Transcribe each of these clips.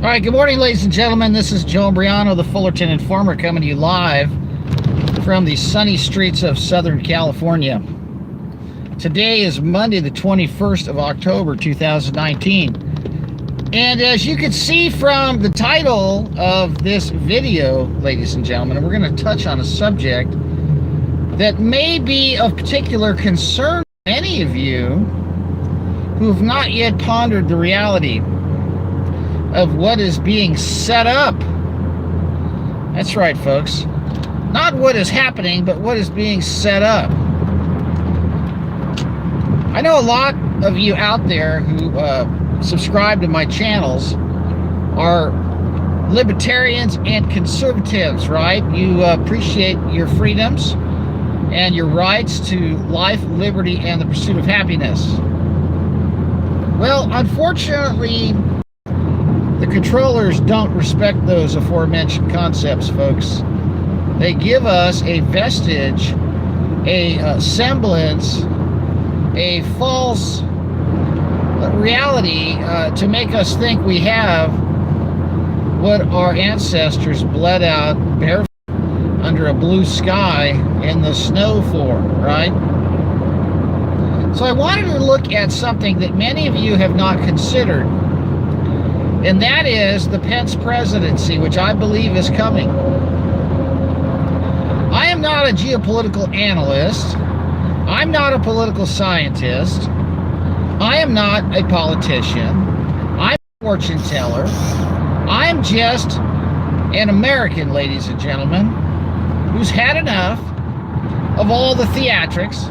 All right, good morning, ladies and gentlemen. This is Joe Imbriano, the Fullerton Informer, coming to you live from the sunny streets of Southern California. Today is Monday, the 21st of October, 2019. And as you can see from the title of this video, ladies and gentlemen, we're going to touch on a subject that may be of particular concern to many of you who have not yet pondered the reality of what is being set up. That's right, folks. Not what is happening, but what is being set up. I know a lot of you out there who subscribe to my channels are libertarians and conservatives, right? You appreciate your freedoms and your rights to life, liberty, and the pursuit of happiness. Well, unfortunately, the controllers don't respect those aforementioned concepts, folks. They give us a vestige, a semblance, a false reality to make us think we have what our ancestors bled out barefoot under a blue sky in the snow for, right? So I wanted to look at something that many of you have not considered, and that is the Pence Presidency, which I believe is coming. I am not a geopolitical analyst. I'm not a political scientist. I am not a politician. I'm a fortune teller. I'm just an American, ladies and gentlemen, who's had enough of all the theatrics,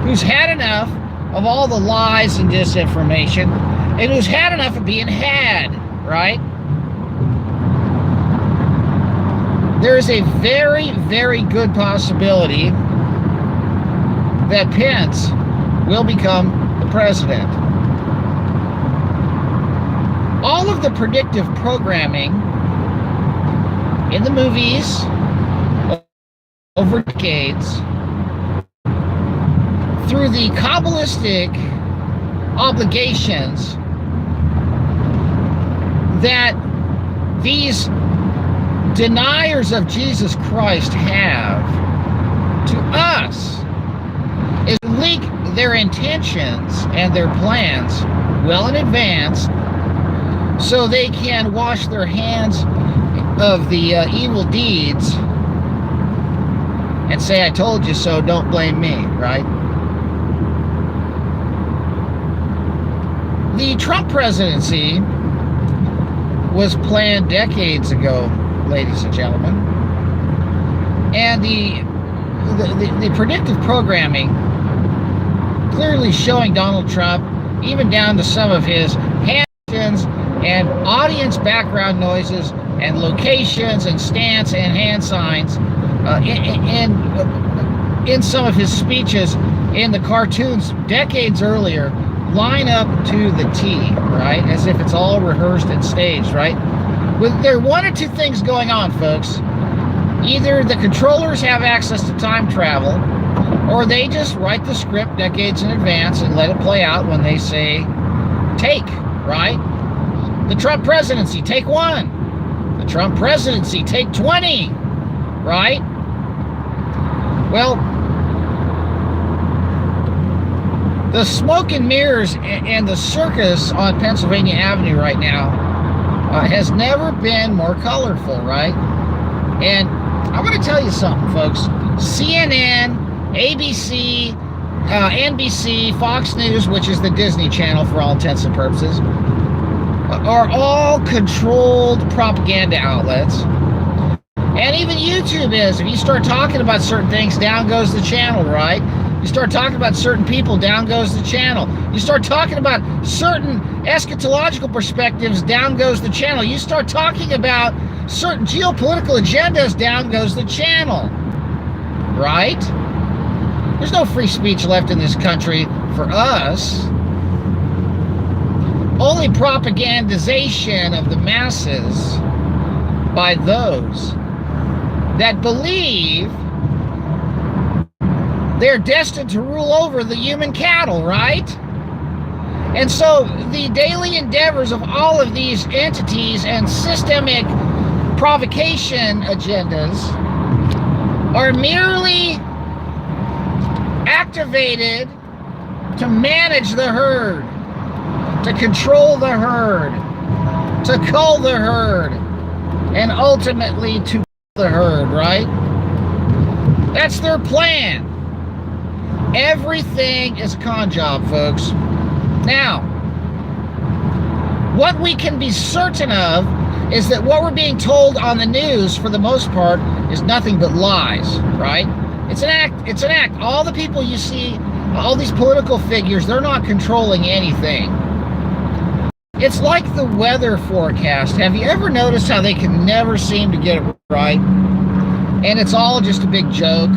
who's had enough of all the lies and disinformation, and who's had enough of being had, right? There is a very, very good possibility that Pence will become the president. All of the predictive programming in the movies over decades, through the Kabbalistic obligations that these deniers of Jesus Christ have to us is to leak their intentions and their plans well in advance so they can wash their hands of the evil deeds and say, I told you so, don't blame me, right? The Trump presidency was planned decades ago, ladies and gentlemen, and the predictive programming clearly showing Donald Trump, even down to some of his hand actions and audience background noises and locations and stance and hand signs in some of his speeches in the cartoons decades earlier, line up to the T, right? As if it's all rehearsed and staged, right? There are one or two things going on, folks. Either the controllers have access to time travel, or they just write the script decades in advance and let it play out when they say take, right? The Trump presidency, take 1. The Trump presidency, take 20, right? Well, the smoke and mirrors and the circus on Pennsylvania Avenue right now has never been more colorful, right? And I'm going to tell you something, folks. CNN, ABC, NBC, Fox News, which is the Disney Channel for all intents and purposes, are all controlled propaganda outlets. And even YouTube is. If you start talking about certain things, down goes the channel, right? You start talking about certain people, down goes the channel. You start talking about certain eschatological perspectives, down goes the channel. You start talking about certain geopolitical agendas, down goes the channel. Right? There's no free speech left in this country for us. Only propagandization of the masses by those that believe they're destined to rule over the human cattle, right? And so the daily endeavors of all of these entities and systemic provocation agendas are merely activated to manage the herd, to control the herd, to cull the herd, and ultimately to the herd, right? That's their plan. Everything is a con job, folks. Now, what we can be certain of is that what we're being told on the news, for the most part, is nothing but lies, right? It's an act. It's an act. All the people you see, all these political figures, they're not controlling anything. It's like the weather forecast. Have you ever noticed how they can never seem to get it right? And it's all just a big joke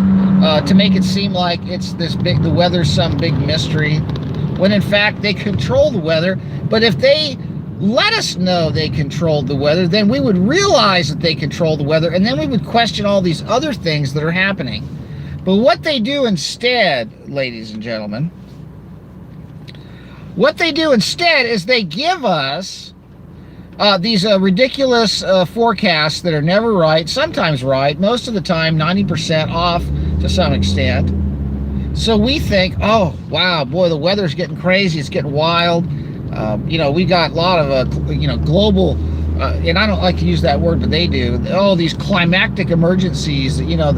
to make it seem like it's this big, the weather's some big mystery, when in fact they control the weather. But if they let us know they controlled the weather, then we would realize that they control the weather, and then we would question all these other things that are happening. But what they do instead, ladies and gentlemen, what they do instead is they give us these ridiculous forecasts that are never right, sometimes right, most of the time 90% off to some extent. So we think, oh, wow, boy, the weather's getting crazy, it's getting wild. You know, we got a lot of, you know, global, and I don't like to use that word, but they do. Oh, these climactic emergencies, you know,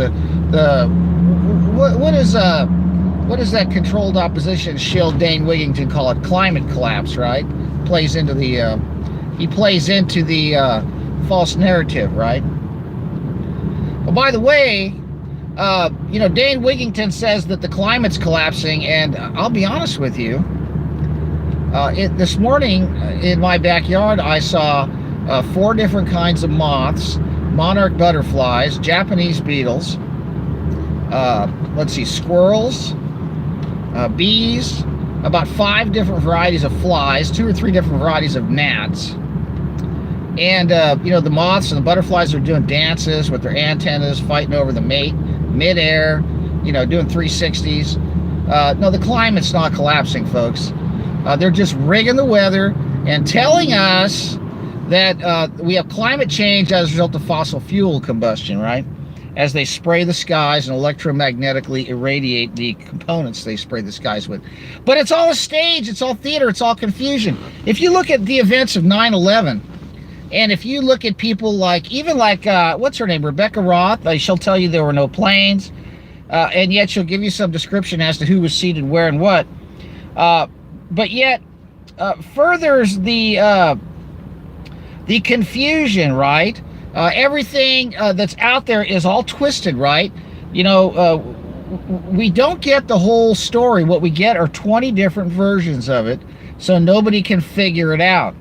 what is that controlled opposition shill Dane Wigington call it? Climate collapse, right? Plays into the, he plays into the false narrative, right? Well, by the way, you know, Dane Wigington says that the climate's collapsing, and I'll be honest with you, this morning in my backyard, I saw 4 different kinds of moths, monarch butterflies, Japanese beetles, let's see, squirrels, bees, about 5 different varieties of flies, 2 or 3 different varieties of gnats. And, you know, the moths and the butterflies are doing dances with their antennas, fighting over the mate, midair, you know, doing 360s. No, the climate's not collapsing, folks. They're just rigging the weather and telling us that we have climate change as a result of fossil fuel combustion, right? As they spray the skies and electromagnetically irradiate the components they spray the skies with. But it's all a stage, it's all theater, it's all confusion. If you look at the events of 9/11, and if you look at people like, even like, what's her name, Rebecca Roth, she'll tell you there were no planes, and yet she'll give you some description as to who was seated where and what. But yet, furthers the confusion, right? Everything that's out there is all twisted, right? You know, we don't get the whole story. What we get are 20 different versions of it, so nobody can figure it out.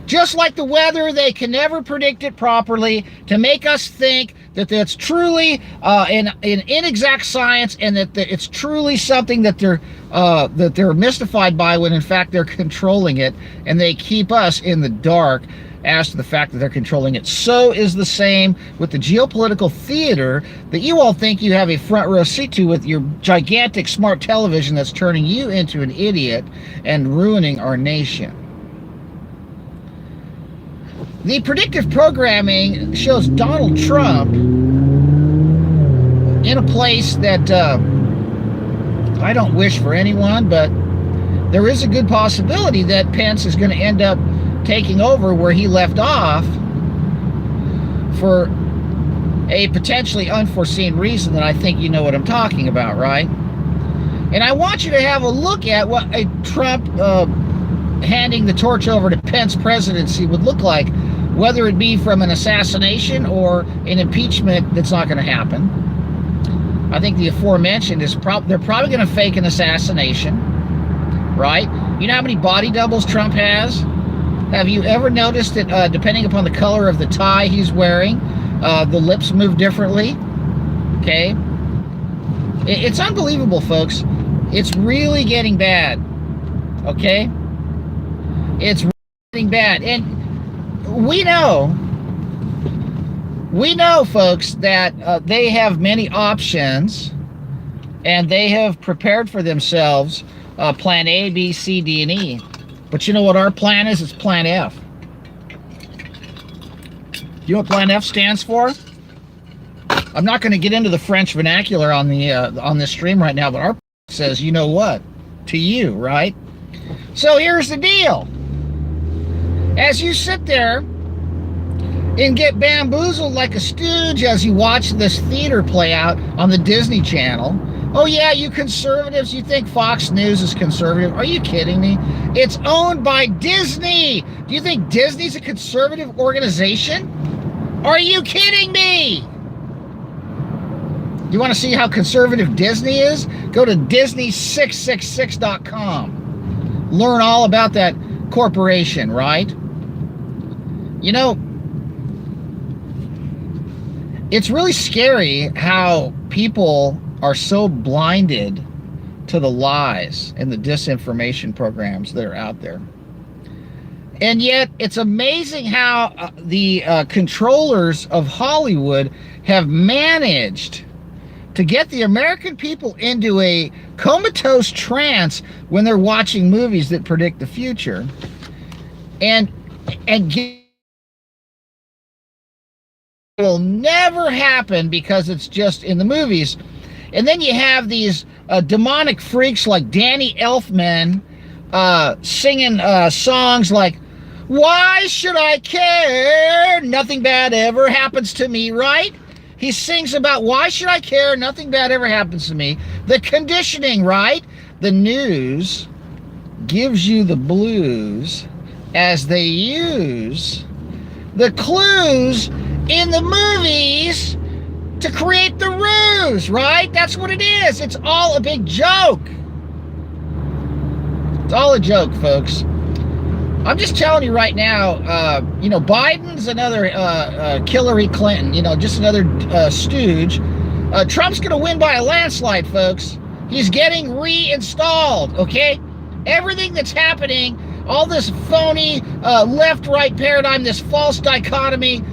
Just like the weather, they can never predict it properly to make us think that that's truly an inexact science, and that it's truly something that they're mystified by, when in fact they're controlling it, and they keep us in the dark as to the fact that they're controlling it. So is the same with the geopolitical theater that you all think you have a front row seat to with your gigantic smart television that's turning you into an idiot and ruining our nation. The predictive programming shows Donald Trump in a place that I don't wish for anyone, but there is a good possibility that Pence is going to end up taking over where he left off for a potentially unforeseen reason that I think you know what I'm talking about, right? And I want you to have a look at what a Trump handing the torch over to Pence presidency would look like, whether it be from an assassination or an impeachment that's not going to happen. I think the aforementioned is they're probably going to fake an assassination, right? You know how many body doubles Trump has? Have you ever noticed that depending upon the color of the tie he's wearing, the lips move differently? Okay? It's unbelievable, folks. It's really getting bad. Okay? It's really getting bad. And we know, folks, that they have many options, and they have prepared for themselves plan A, B, C, D, and E. But you know what our plan is? It's Plan F. You know what Plan F stands for? I'm not going to get into the French vernacular on the on this stream right now, but our says, you know what? To you, right? So here's the deal. As you sit there and get bamboozled like a stooge as you watch this theater play out on the Disney Channel. Oh yeah, you conservatives, you think Fox News is conservative? Are you kidding me? It's owned by Disney. Do you think Disney's a conservative organization? Are you kidding me? You want to see how conservative Disney is? Go to Disney666.com. Learn all about that corporation, right? You know, it's really scary how people are so blinded to the lies and the disinformation programs that are out there. And yet, it's amazing how the controllers of Hollywood have managed to get the American people into a comatose trance when they're watching movies that predict the future. And will never happen because it's just in the movies. And then you have these demonic freaks like Danny Elfman singing songs like, "Why should I care? Nothing bad ever happens to me," right? He sings about, why should I care? Nothing bad ever happens to me. The conditioning, right? The news gives you the blues as they use the clues in the movies to create the ruse, right? That's what it is. It's all a big joke. It's all a joke, folks. I'm just telling you right now, you know, Biden's another Hillary Clinton, you know, just another stooge. Trump's going to win by a landslide, folks. He's getting reinstalled, okay? Everything that's happening, all this phony left-right paradigm, this false dichotomy,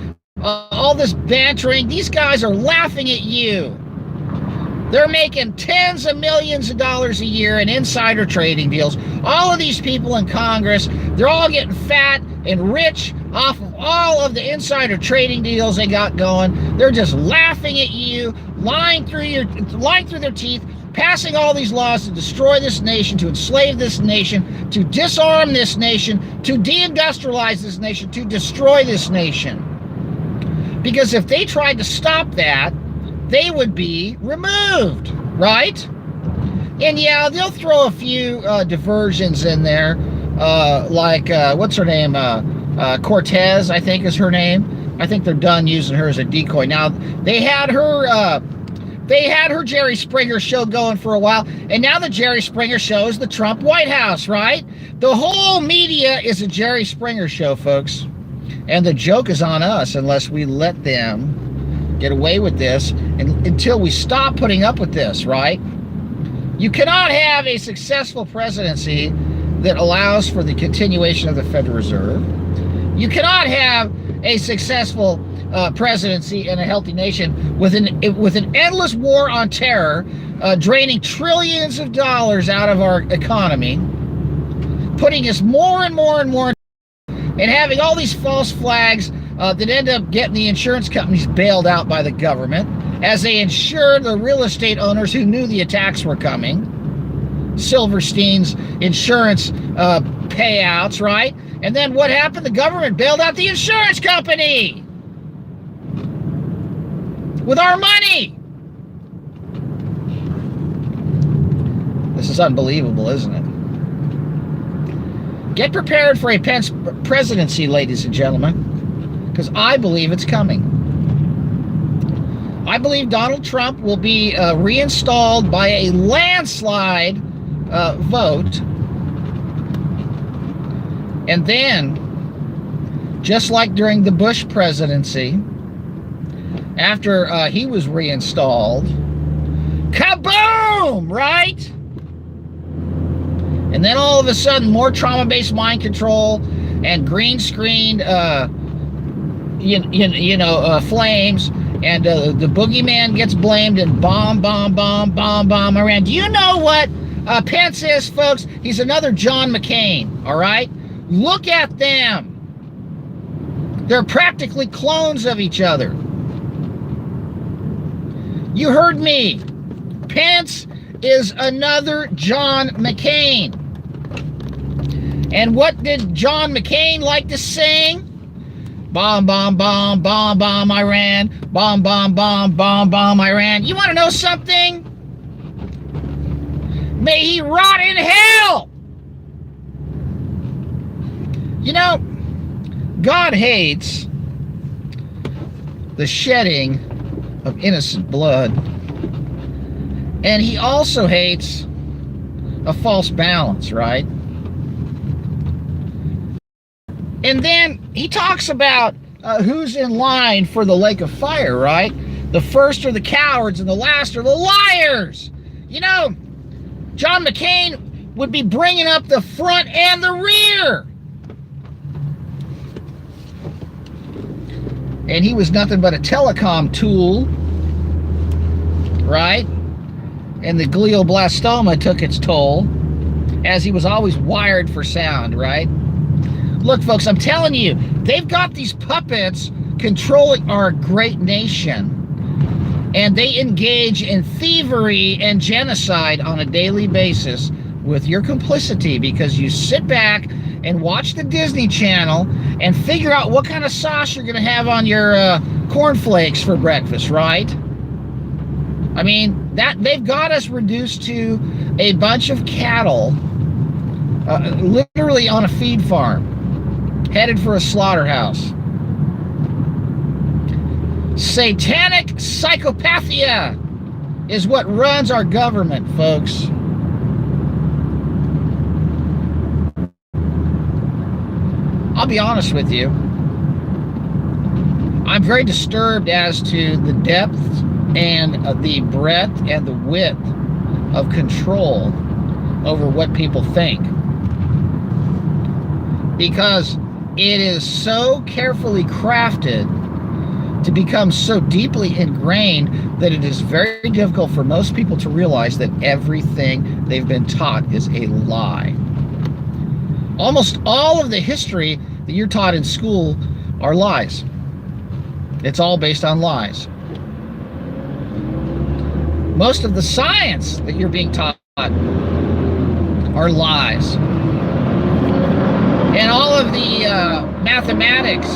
all this bantering, these guys are laughing at you. They're making tens of millions of dollars a year in insider trading deals. All of these people in Congress, they're all getting fat and rich off of all of the insider trading deals they got going. They're just laughing at you, lying through their teeth, passing all these laws to destroy this nation, to enslave this nation, to disarm this nation, to deindustrialize this nation, to destroy this nation. Because if they tried to stop that, they would be removed, right? And yeah, they'll throw a few diversions in there, like, what's her name? Cortez, I think is her name. I think they're done using her as a decoy. Now, they had her Jerry Springer show going for a while, and now the Jerry Springer show is the Trump White House, right? The whole media is a Jerry Springer show, folks. And the joke is on us unless we let them get away with this, and until we stop putting up with this, right? You cannot have a successful presidency that allows for the continuation of the Federal Reserve. You cannot have a successful presidency in a healthy nation with an endless war on terror, draining trillions of dollars out of our economy, putting us more and more and more, and having all these false flags that end up getting the insurance companies bailed out by the government as they insure the real estate owners who knew the attacks were coming. Silverstein's insurance payouts, right? And then what happened? The government bailed out the insurance company with our money. This is unbelievable, isn't it? Get prepared for a Pence presidency, ladies and gentlemen, because I believe it's coming. I believe Donald Trump will be reinstalled by a landslide vote. And then, just like during the Bush presidency, after he was reinstalled, kaboom, right? And then all of a sudden, more trauma-based mind control and green-screened, flames, and the boogeyman gets blamed, and bomb Iran. Do you know what Pence is, folks, he's another John McCain, all right? Look at them. They're practically clones of each other. You heard me. Pence is another John McCain. And what did John McCain like to sing? Bomb, bomb, bomb, bomb, bomb, Iran. Bomb, bomb, bomb, bomb, bomb, Iran. You want to know something? May he rot in hell! You know, God hates the shedding of innocent blood. And he also hates a false balance, right? And then he talks about who's in line for the lake of fire, right? The first are the cowards and the last are the liars. You know, John McCain would be bringing up the front and the rear. And he was nothing but a telecom tool, right? And the glioblastoma took its toll, as he was always wired for sound, right? Look, folks, I'm telling you, they've got these puppets controlling our great nation. And they engage in thievery and genocide on a daily basis with your complicity, because you sit back and watch the Disney Channel and figure out what kind of sauce you're going to have on your cornflakes for breakfast, right? I mean, that they've got us reduced to a bunch of cattle, literally on a feed farm, headed for a slaughterhouse. Satanic psychopathia is what runs our government, folks. I'll be honest with you. I'm very disturbed as to the depth and the breadth and the width of control over what people think. Because it is so carefully crafted to become so deeply ingrained that it is very difficult for most people to realize that everything they've been taught is a lie. Almost all of the history that you're taught in school are lies. It's all based on lies. Most of the science that you're being taught are lies. And all of the mathematics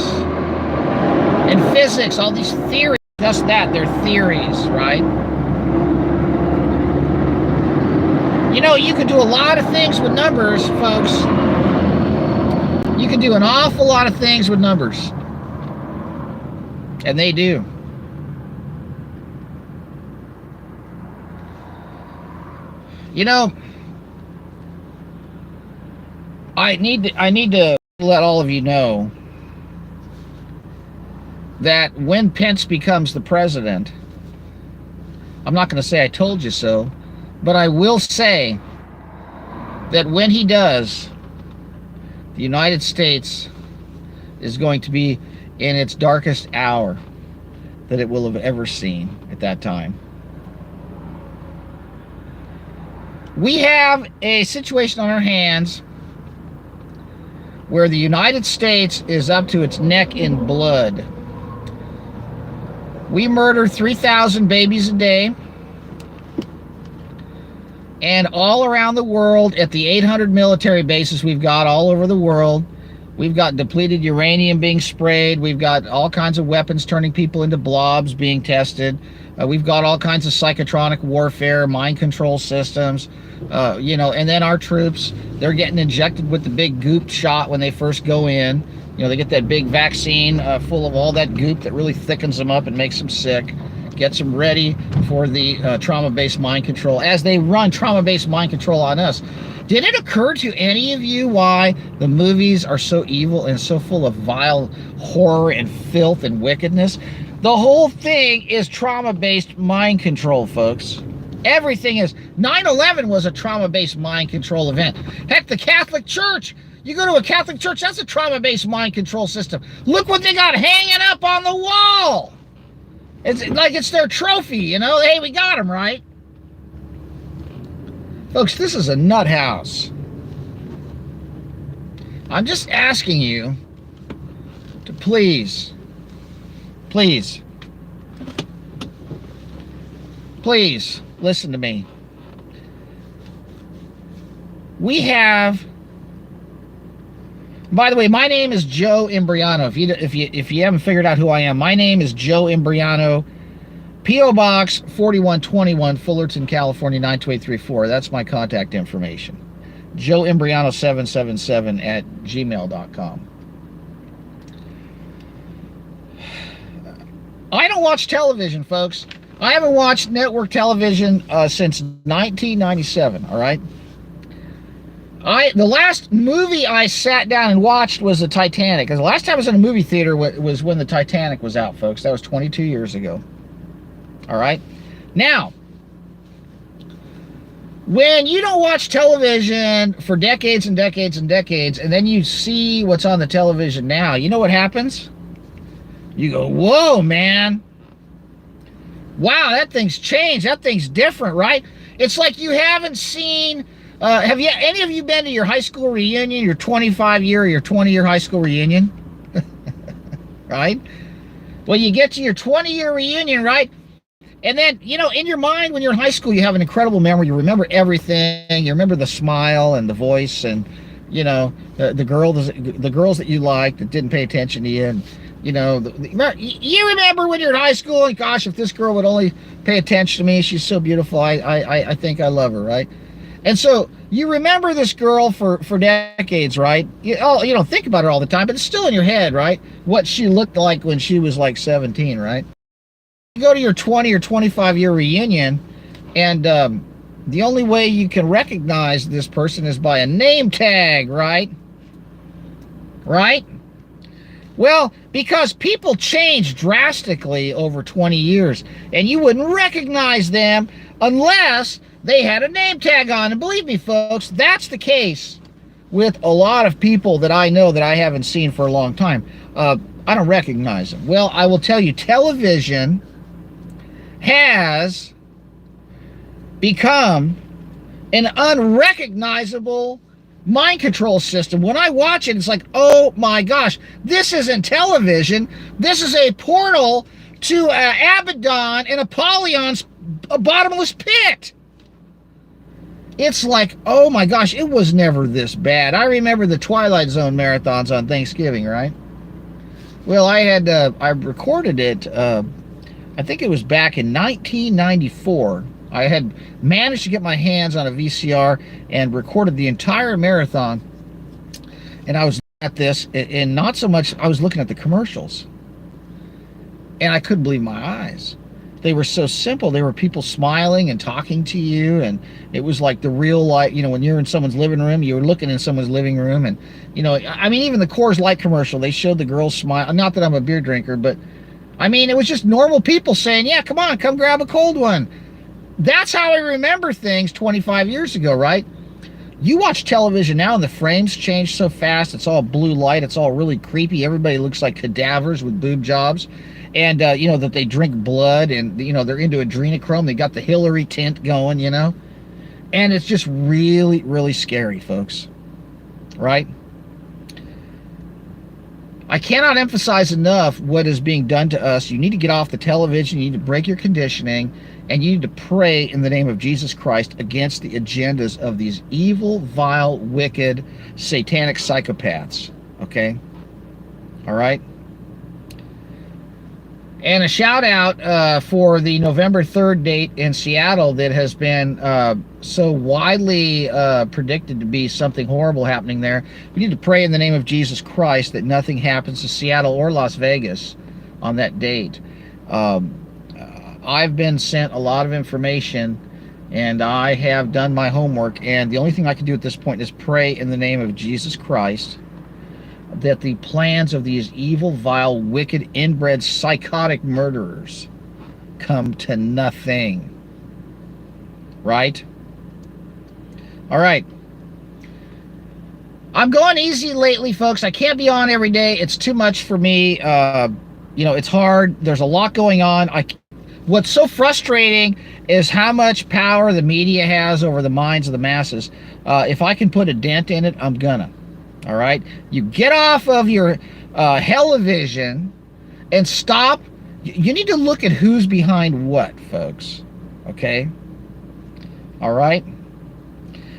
and physics, all these theories, just that, they're theories, right? You know, you can do a lot of things with numbers, folks. You can do an awful lot of things with numbers. And they do. You know, I need to let all of you know that when Pence becomes the president, I'm not going to say I told you so, but I will say that when he does, the United States is going to be in its darkest hour that it will have ever seen at that time. We have a situation on our hands where the United States is up to its neck in blood. We murder 3,000 babies a day. And all around the world, at the 800 military bases we've got all over the world, we've got depleted uranium being sprayed. We've got all kinds of weapons turning people into blobs being tested. We've got all kinds of psychotronic warfare, mind control systems, you know, and then our troops, they're getting injected with the big goop shot when they first go in. You know, they get that big vaccine full of all that goop that really thickens them up and makes them sick, gets them ready for the trauma-based mind control as they run trauma-based mind control on us. Did it occur to any of you why the movies are so evil and so full of vile horror and filth and wickedness? The whole thing is trauma-based mind control, folks. Everything is. 9/11 was a trauma-based mind control event. Heck, the Catholic Church. You go to a Catholic church, that's a trauma-based mind control system. Look what they got hanging up on the wall. It's like it's their trophy, you know? Hey, we got them, right? Folks, this is a nut house. I'm just asking you to please listen to me. We have, by the way, my name is Joe Imbriano. If you haven't figured out who I am, my name is Joe Imbriano. P.O. Box 4121, Fullerton, California 92834. That's my contact information. Joe Imbriano 777 at gmail.com. I don't watch television, folks. I haven't watched network television since 1997, all right? The last movie I sat down and watched was the Titanic. Because the last time I was in a movie theater was when the Titanic was out, folks. That was 22 years ago. All right? Now, when you don't watch television for decades and decades and decades, and then you see what's on the television now, you know what happens? You go, whoa, man. Wow, that thing's changed. That thing's different, right? It's like you haven't seen... have any of you been to your high school reunion, your 25-year or your 20-year high school reunion? Right? Well, you get to your 20-year reunion, right? And then, you know, in your mind, when you're in high school, you have an incredible memory. You remember everything. You remember the smile and the voice and, you know, the girls that you liked that didn't pay attention to you. And, you know, you remember when you're in high school and, gosh, if this girl would only pay attention to me, she's so beautiful. I think I love her, right? And so you remember this girl for decades, right? You don't think about her all the time, but it's still in your head, right? What she looked like when she was like 17, right? You go to your 20 or 25-year reunion, and the only way you can recognize this person is by a name tag, right? Right? Well, because people change drastically over 20 years, and you wouldn't recognize them unless they had a name tag on. And believe me, folks, that's the case with a lot of people that I know that I haven't seen for a long time. I don't recognize them. Well, I will tell you, television has become an unrecognizable mind control system. When I watch it, it's like, oh my gosh, this isn't television. This is a portal to Abaddon and Apollyon's bottomless pit. It's like, oh my gosh, it was never this bad. I remember the Twilight Zone marathons on Thanksgiving, right? Well, I recorded it, I think it was back in 1994. I had managed to get my hands on a VCR and recorded the entire marathon. And I was at this, and not so much, I was looking at the commercials. And I couldn't believe my eyes. They were so simple. They were people smiling and talking to you, and it was like the real life. You know, when you're in someone's living room, you were looking in someone's living room, and, you know, I mean, even the Coors Light commercial, they showed the girls smile. Not that I'm a beer drinker, but, I mean, it was just normal people saying, yeah, come on, come grab a cold one. That's how I remember things 25 years ago, right? You watch television now, and the frames change so fast. It's all blue light. It's all really creepy. Everybody looks like cadavers with boob jobs. And, you know, that they drink blood, and, you know, they're into adrenochrome. They got the Hillary tint going, you know. And it's just really, really scary, folks. Right? I cannot emphasize enough what is being done to us. You need to get off the television. You need to break your conditioning. And you need to pray in the name of Jesus Christ against the agendas of these evil, vile, wicked, satanic psychopaths. Okay? All right? And a shout out for the November 3rd date in Seattle that has been so widely predicted to be something horrible happening there. We need to pray in the name of Jesus Christ that nothing happens to Seattle or Las Vegas on that date. I've been sent a lot of information, and I have done my homework, and the only thing I can do at this point is pray in the name of Jesus Christ that the plans of these evil, vile, wicked, inbred, psychotic murderers come to nothing. Right? All right. I'm going easy lately, folks. I can't be on every day. It's too much for me. You know, it's hard. There's a lot going on. what's so frustrating is how much power the media has over the minds of the masses. If I can put a dent in it, I'm gonna. All right? You get off of your television and stop. You need to look at who's behind what, folks. Okay? All right?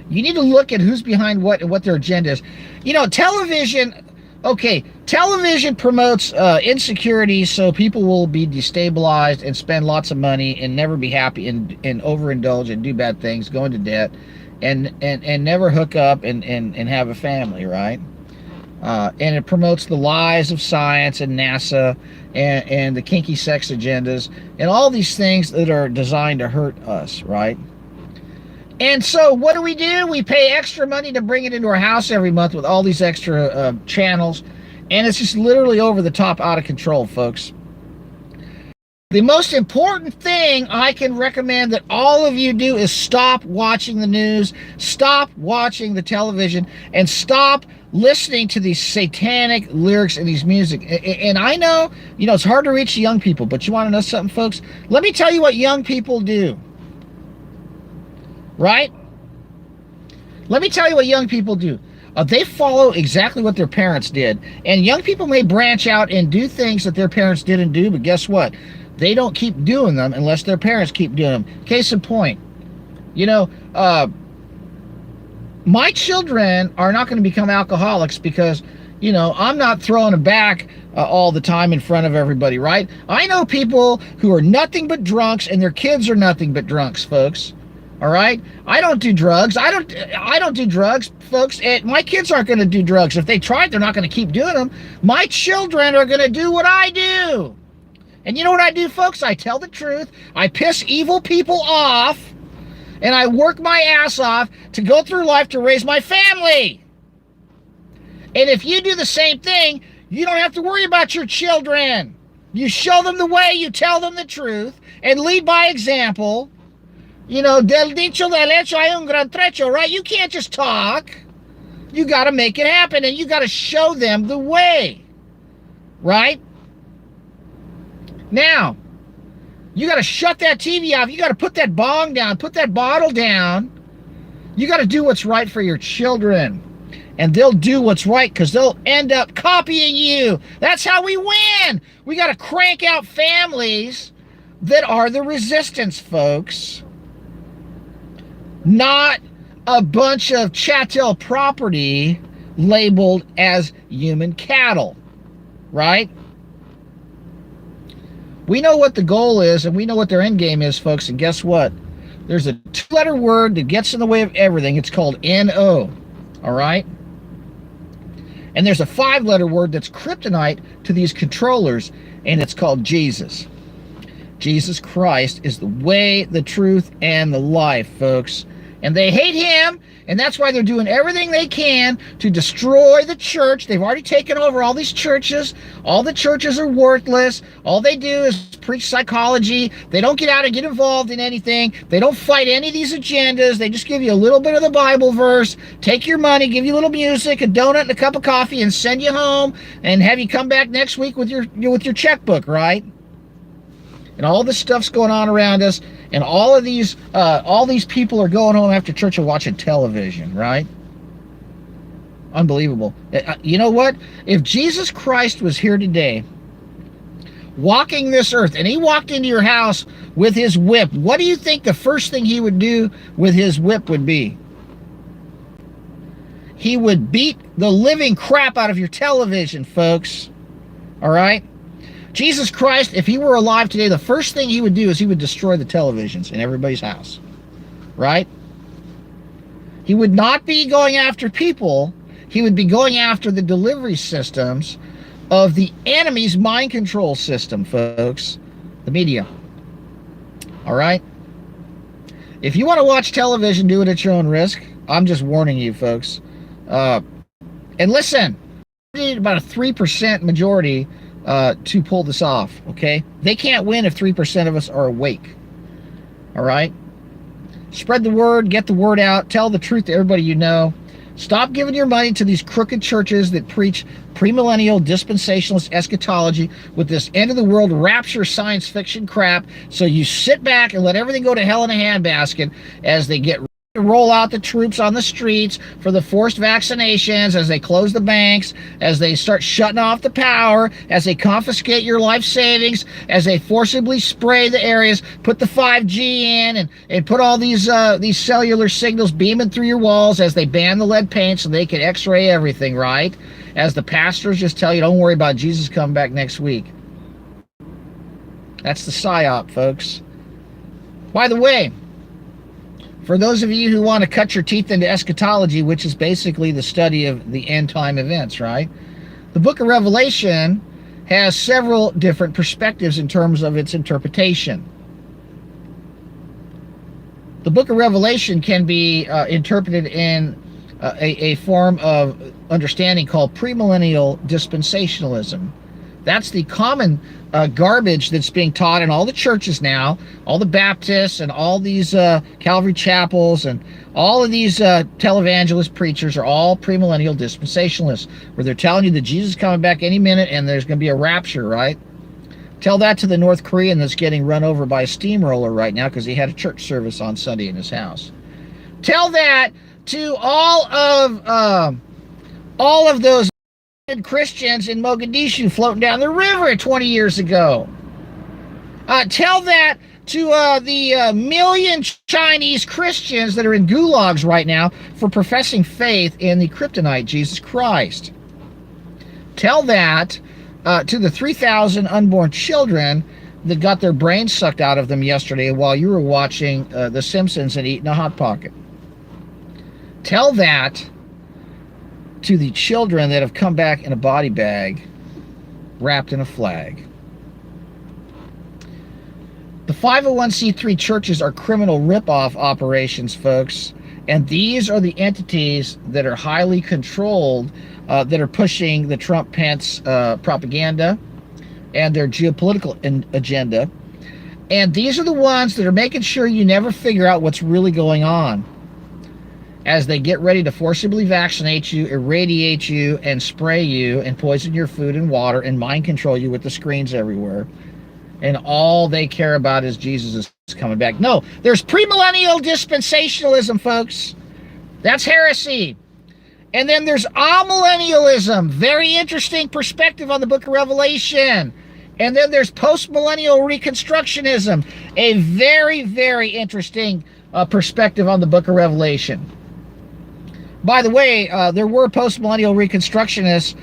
You need to look at who's behind what and what their agenda is. You know, television, okay, television promotes insecurity, so people will be destabilized and spend lots of money and never be happy and overindulge and do bad things, go into debt, and never hook up and have a family, right? And it promotes the lies of science and NASA and the kinky sex agendas and all these things that are designed to hurt us, right? And so what do? We pay extra money to bring it into our house every month with all these extra channels, and it's just literally over the top, out of control, folks. The most important thing I can recommend that all of you do is stop watching the news, stop watching the television, and stop listening to these satanic lyrics and these music. And I know, you know, it's hard to reach young people, but you want to know something, folks? Let me tell you what young people do. Right? Let me tell you what young people do. They follow exactly what their parents did. And young people may branch out and do things that their parents didn't do, but guess what? They don't keep doing them unless their parents keep doing them. Case in point, you know, my children are not going to become alcoholics because, you know, I'm not throwing them back all the time in front of everybody, right? I know people who are nothing but drunks, and their kids are nothing but drunks, folks. All right, I don't do drugs. I don't do drugs, folks. And my kids aren't going to do drugs. If they tried, they're not going to keep doing them. My children are going to do what I do. And you know what I do, folks? I tell the truth. I piss evil people off, and I work my ass off to go through life to raise my family. And if you do the same thing, you don't have to worry about your children. You show them the way, you tell them the truth, and lead by example. You know, del dicho del hecho hay un gran trecho, right? You can't just talk. You got to make it happen, and you got to show them the way, right? Now, you got to shut that TV off. You got to put that bong down, put that bottle down. You got to do what's right for your children, and they'll do what's right because they'll end up copying you. That's how we win. We got to crank out families that are the resistance, folks. Not a bunch of chattel property labeled as human cattle, right? We know what the goal is, and we know what their end game is, folks, and guess what? There's a two-letter word that gets in the way of everything. It's called N-O, all right? And there's a five-letter word that's kryptonite to these controllers, and it's called Jesus. Jesus Christ is the way, the truth, and the life, folks. And they hate him, and that's why they're doing everything they can to destroy the church. They've already taken over all these churches. All the churches are worthless. All they do is preach psychology. They don't get out and get involved in anything. They don't fight any of these agendas. They just give you a little bit of the Bible verse, take your money, give you a little music, a donut, and a cup of coffee, and send you home, and have you come back next week with your checkbook, right? And all this stuff's going on around us, and all these people are going home after church and watching television, right? Unbelievable. You know what? If Jesus Christ was here today, walking this earth, and he walked into your house with his whip, what do you think the first thing he would do with his whip would be? He would beat the living crap out of your television, folks. All right? Jesus Christ, if he were alive today, the first thing he would do is he would destroy the televisions in everybody's house, right? He would not be going after people. He would be going after the delivery systems of the enemy's mind control system, folks, the media, all right? If you want to watch television, do it at your own risk. I'm just warning you, folks. And listen, we need about a 3% majority to pull this off, okay? They can't win if 3% of us are awake, all right? Spread the word, get the word out, tell the truth to everybody you know. Stop giving your money to these crooked churches that preach premillennial dispensationalist eschatology with this end-of-the-world rapture science fiction crap. So you sit back and let everything go to hell in a handbasket as they get to roll out the troops on the streets for the forced vaccinations, as they close the banks, as they start shutting off the power, as they confiscate your life savings, as they forcibly spray the areas, put the 5G in, and put all these cellular signals beaming through your walls, as they ban the lead paint so they can x-ray everything, right? As the pastors just tell you, don't worry about Jesus coming back next week. That's the psyop, folks. By the way, for those of you who want to cut your teeth into eschatology, which is basically the study of the end time events, right? The book of Revelation has several different perspectives in terms of its interpretation. The book of Revelation can be interpreted in a form of understanding called premillennial dispensationalism. That's the common garbage that's being taught in all the churches now, all the Baptists and all these Calvary chapels and all of these televangelist preachers are all premillennial dispensationalists, where they're telling you that Jesus is coming back any minute and there's going to be a rapture, right? Tell that to the North Korean that's getting run over by a steamroller right now because he had a church service on Sunday in his house. Tell that to all of those Christians in Mogadishu floating down the river 20 years ago. Tell that to the million Chinese Christians that are in gulags right now for professing faith in the kryptonite Jesus Christ. Tell that to the 3,000 unborn children that got their brains sucked out of them yesterday while you were watching The Simpsons and eating a Hot Pocket. Tell that to the children that have come back in a body bag wrapped in a flag. The 501c3 churches are criminal ripoff operations, folks, and these are the entities that are highly controlled, that are pushing the Trump-Pence propaganda and their geopolitical agenda. And these are the ones that are making sure you never figure out what's really going on, as they get ready to forcibly vaccinate you, irradiate you, and spray you, and poison your food and water, and mind control you with the screens everywhere. And all they care about is Jesus is coming back. No, there's premillennial dispensationalism, folks. That's heresy. And then there's amillennialism. Very interesting perspective on the book of Revelation. And then there's postmillennial reconstructionism. A very, very interesting perspective on the book of Revelation. By the way, there were post-millennial reconstructionists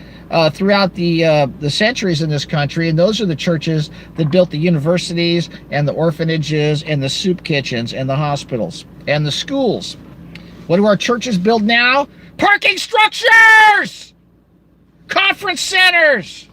throughout the centuries in this country, and those are the churches that built the universities and the orphanages and the soup kitchens and the hospitals and the schools. What do our churches build now? Parking structures! Conference centers!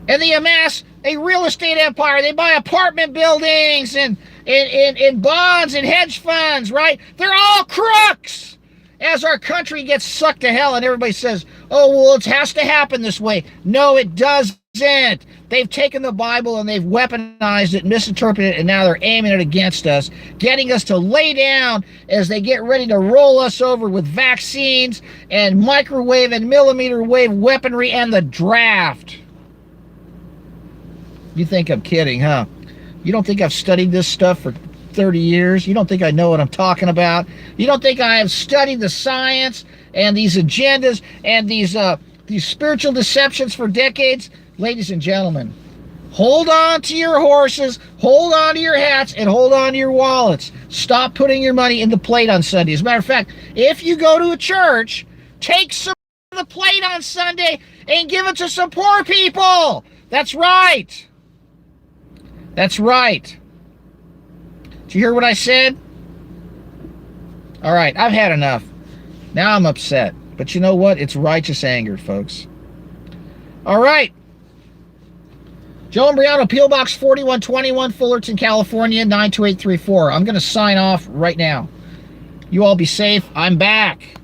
And they amass a real estate empire. They buy apartment buildings and in bonds and hedge funds, right? They're all crooks. As our country gets sucked to hell and everybody says, oh, well, it has to happen this way. No, it doesn't. They've taken the Bible and they've weaponized it, misinterpreted it, and now they're aiming it against us, getting us to lay down as they get ready to roll us over with vaccines and microwave and millimeter wave weaponry and the draft. You think I'm kidding, huh? You don't think I've studied this stuff for 30 years? You don't think I know what I'm talking about? You don't think I have studied the science and these agendas and these spiritual deceptions for decades? Ladies and gentlemen, hold on to your horses, hold on to your hats, and hold on to your wallets. Stop putting your money in the plate on Sunday. As a matter of fact, if you go to a church, take some of the plate on Sunday and give it to some poor people. That's right. That's right. Did you hear what I said? All right, I've had enough. Now I'm upset. But you know what? It's righteous anger, folks. All right. Joe Imbriano, P.O. Box 4121, Fullerton, California, 92834. I'm going to sign off right now. You all be safe. I'm back.